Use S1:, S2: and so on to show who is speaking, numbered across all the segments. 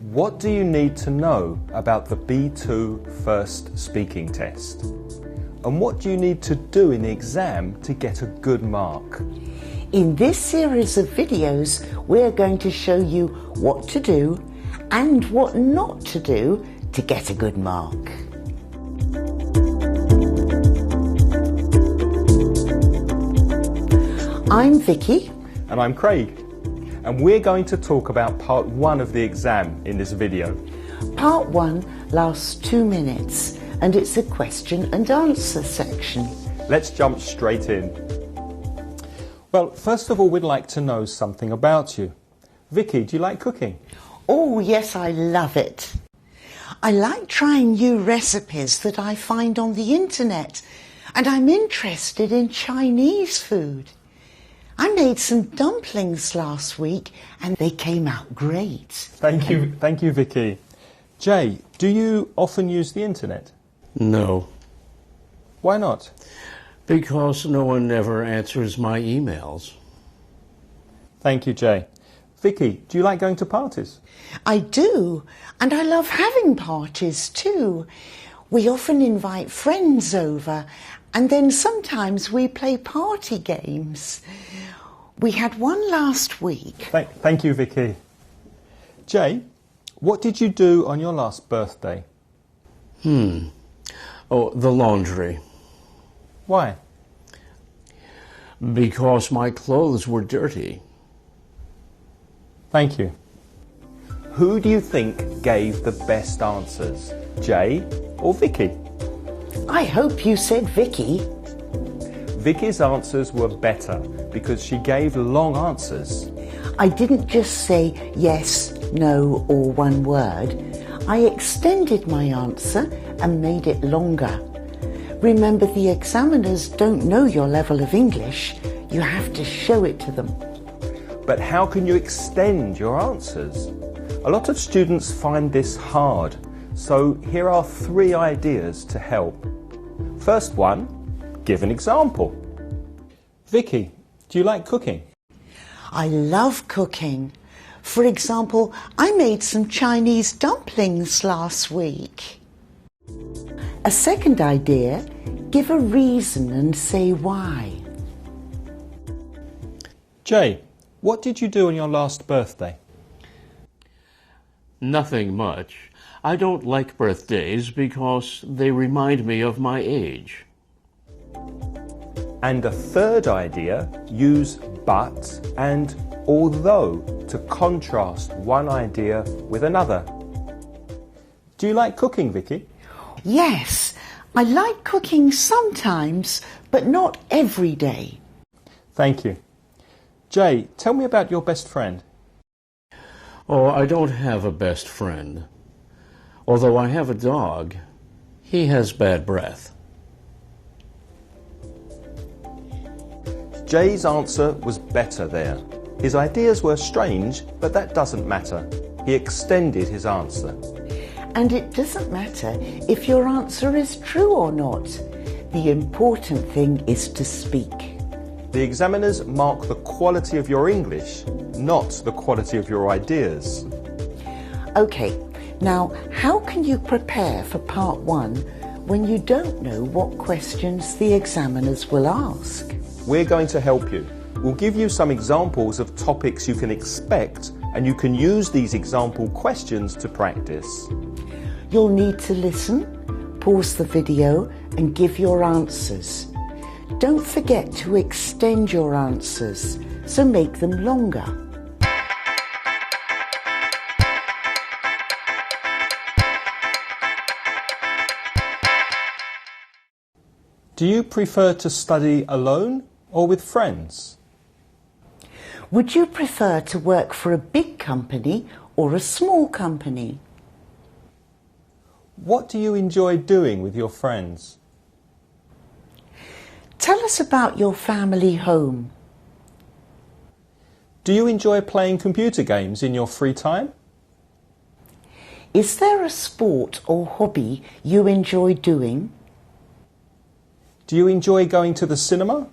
S1: What do you need to know about the B2 first speaking test? And what do you need to do in the exam to get a good mark?
S2: In this series of videos, we're going to show you what to do and what not to do to get a good mark. I'm Vicky.
S1: And I'm Craig. And we're going to talk about part 1 of the exam in this video.
S2: Part 1 lasts 2 minutes and it's a question and answer section.
S1: Let's jump straight in. Well, first of all, we'd like to know something about you. Vicky, do you like cooking?
S2: Oh, yes, I love it. I like trying new recipes that I find on the internet, and I'm interested in Chinese food. I made some dumplings last week and they came out great.
S1: Thank you, Vicky. Jay, do you often use the internet?
S3: No.
S1: Why not?
S3: Because no one ever answers my emails.
S1: Thank you, Jay. Vicky, do you like going to parties?
S2: I do, and I love having parties too. We often invite friends over, and then sometimes we play party games. We had one last week.
S1: Thank you, Vicky. Jay, what did you do on your last birthday?
S3: Oh, the laundry.
S1: Why?
S3: Because my clothes were dirty.
S1: Thank you. Who do you think gave the best answers, Jay or Vicky?
S2: I hope you said Vicky.
S1: Vicky's answers were better because she gave long answers.
S2: I didn't just say yes, no, or one word. I extended my answer and made it longer. Remember, the examiners don't know your level of English. You have to show it to them.
S1: But how can you extend your answers? A lot of students find this hard, so here are 3 ideas to help. First one, give an example. Vicky, do you like cooking?
S2: I love cooking. For example, I made some Chinese dumplings last week. A second idea, give a reason and say why.
S1: Jay, what did you do on your last birthday?
S3: Nothing much. I don't like birthdays because they remind me of my age.
S1: And a third idea, use but and although to contrast one idea with another. Do you like cooking, Vicky?
S2: Yes, I like cooking sometimes, but not every day.
S1: Thank you. Jay, tell me about your best friend.
S3: Oh, I don't have a best friend. Although I have a dog, he has bad breath.
S1: Jay's answer was better there. His ideas were strange, but that doesn't matter. He extended his answer.
S2: And it doesn't matter if your answer is true or not. The important thing is to speak.
S1: The examiners mark the quality of your English, not the quality of your ideas.
S2: Okay, now how can you prepare for part 1 when you don't know what questions the examiners will ask?
S1: We're going to help you. We'll give you some examples of topics you can expect, and you can use these example questions to practice.
S2: You'll need to listen, pause the video and give your answers. Don't forget to extend your answers, so make them longer.
S1: Do you prefer to study alone or with friends?
S2: Would you prefer to work for a big company or a small company?
S1: What do you enjoy doing with your friends?
S2: Tell us about your family home.
S1: Do you enjoy playing computer games in your free time?
S2: Is there a sport or hobby you enjoy doing?
S1: Do you enjoy going to the cinema?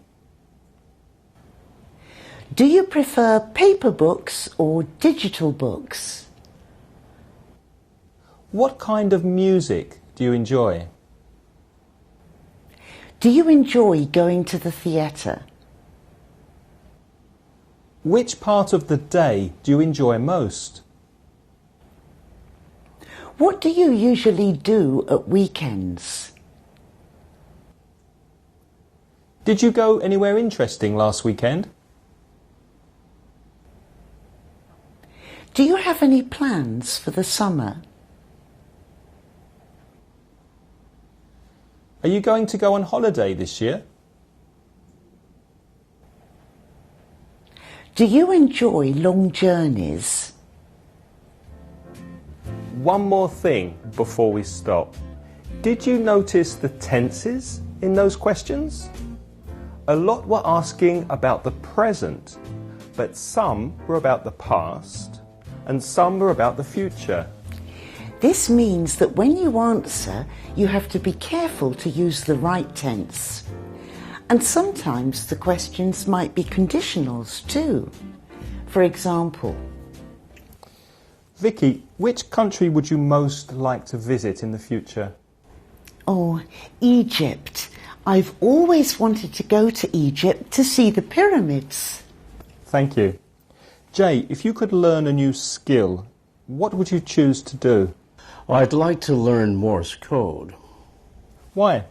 S2: Do you prefer paper books or digital books?
S1: What kind of music do you enjoy?
S2: Do you enjoy going to the theatre?
S1: Which part of the day do you enjoy most?
S2: What do you usually do at weekends?
S1: Did you go anywhere interesting last weekend?
S2: Do you have any plans for the summer?
S1: Are you going to go on holiday this year?
S2: Do you enjoy long journeys?
S1: One more thing before we stop. Did you notice the tenses in those questions? A lot were asking about the present, but some were about the past and some were about the future.
S2: This means that when you answer, you have to be careful to use the right tense. And sometimes the questions might be conditionals too. For example,
S1: Vicky, which country would you most like to visit in the future?
S2: oh, Egypt. I've always wanted to go to Egypt to see the pyramids.
S1: Thank you. Jay, if you could learn a new skill, what would you choose to do?
S3: I'd like to learn Morse code.
S1: Why?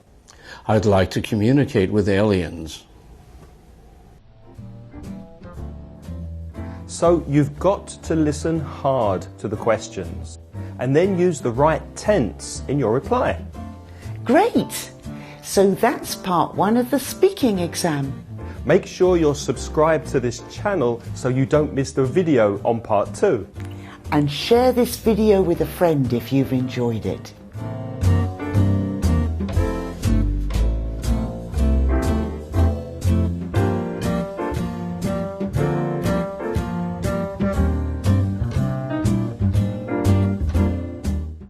S3: I'd like to communicate with aliens.
S1: So you've got to listen hard to the questions and then use the right tense in your reply.
S2: Great! So that's part 1 of the speaking exam.
S1: Make sure you're subscribed to this channel so you don't miss the video on part 2.
S2: And share this video with a friend if you've enjoyed it.